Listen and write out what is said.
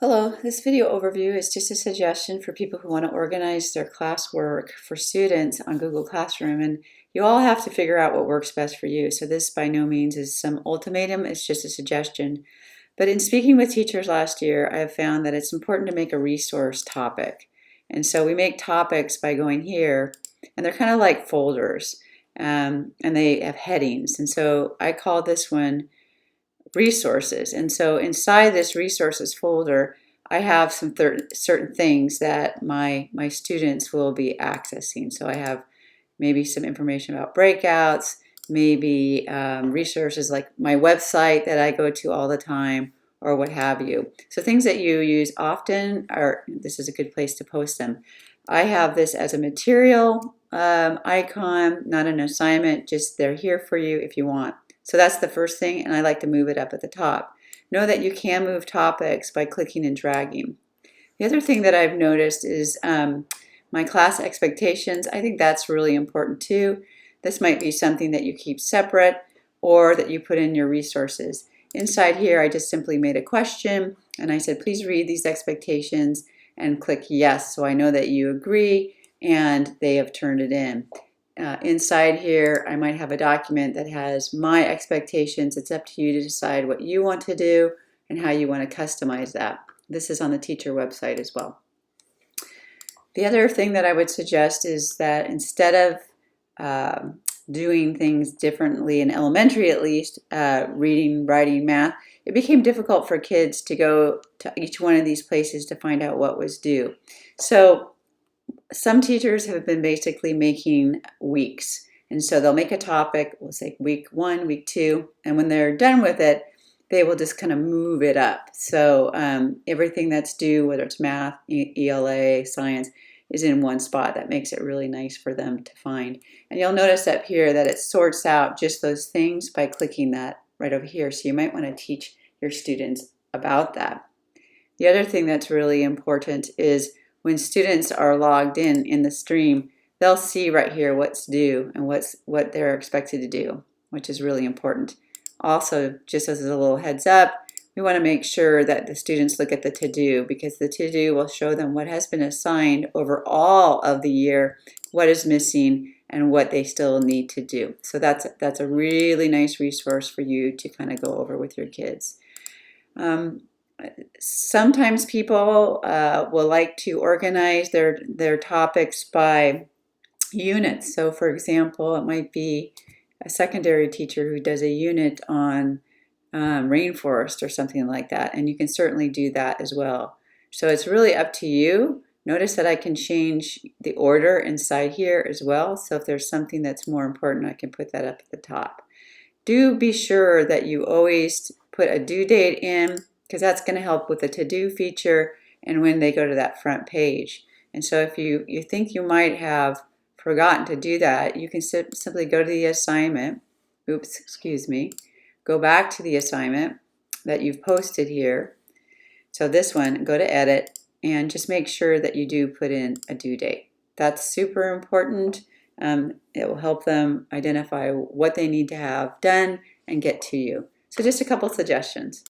Hello, this video overview is just a suggestion for people who want to organize their classwork for students on Google Classroom, and you all have to figure out what works best for you. So this by no means is some ultimatum, it's just a suggestion. But in speaking with teachers last year, I have found that it's important to make a resource topic. And so we make topics by going here, and they're kind of like folders, and they have headings. And so I call this one resources. And so inside this resources folder, I have some certain things that my students will be accessing. So I have maybe some information about breakouts, maybe resources like my website that I go to all the time, or what have you. So things that you use often, this is a good place to post them. I have this as a material icon, not an assignment, just they're here for you if you want. So that's the first thing, and I like to move it up at the top. Know that you can move topics by clicking and dragging. The other thing that I've noticed is my class expectations. I think that's really important too. This might be something that you keep separate or that you put in your resources. Inside here, I just simply made a question, and I said, please read these expectations and click yes, so I know that you agree and they have turned it in. Inside here, I might have a document that has my expectations. It's up to you to decide what you want to do and how you want to customize that. This is on the teacher website as well. The other thing that I would suggest is that instead of doing things differently in elementary, at least, reading, writing, math, it became difficult for kids to go to each one of these places to find out what was due. So some teachers have been basically making weeks. And so they'll make a topic, we'll say week 1, week 2, and when they're done with it, they will just kind of move it up. So everything that's due, whether it's math, ELA, science, is in one spot. That makes it really nice for them to find. And you'll notice up here that it sorts out just those things by clicking that right over here. So you might want to teach your students about that. The other thing that's really important is when students are logged in the stream, they'll see right here what's due and what they're expected to do, which is really important. Also, just as a little heads up, we want to make sure that the students look at the to-do, because the to-do will show them what has been assigned over all of the year, what is missing, and what they still need to do. So that's a really nice resource for you to kind of go over with your kids. Sometimes people will like to organize their topics by units. So for example, it might be a secondary teacher who does a unit on rainforest or something like that, and you can certainly do that as well. So it's really up to you. Notice that I can change the order inside here as well, so if there's something that's more important, I can put that up at the top. Do be sure that you always put a due date in, because that's going to help with the to-do feature and when they go to that front page. And so if you think you might have forgotten to do that, you can simply go to the assignment, go back to the assignment that you've posted here. So this one, go to edit, and just make sure that you do put in a due date. That's super important. It will help them identify what they need to have done and get to you. So just a couple suggestions.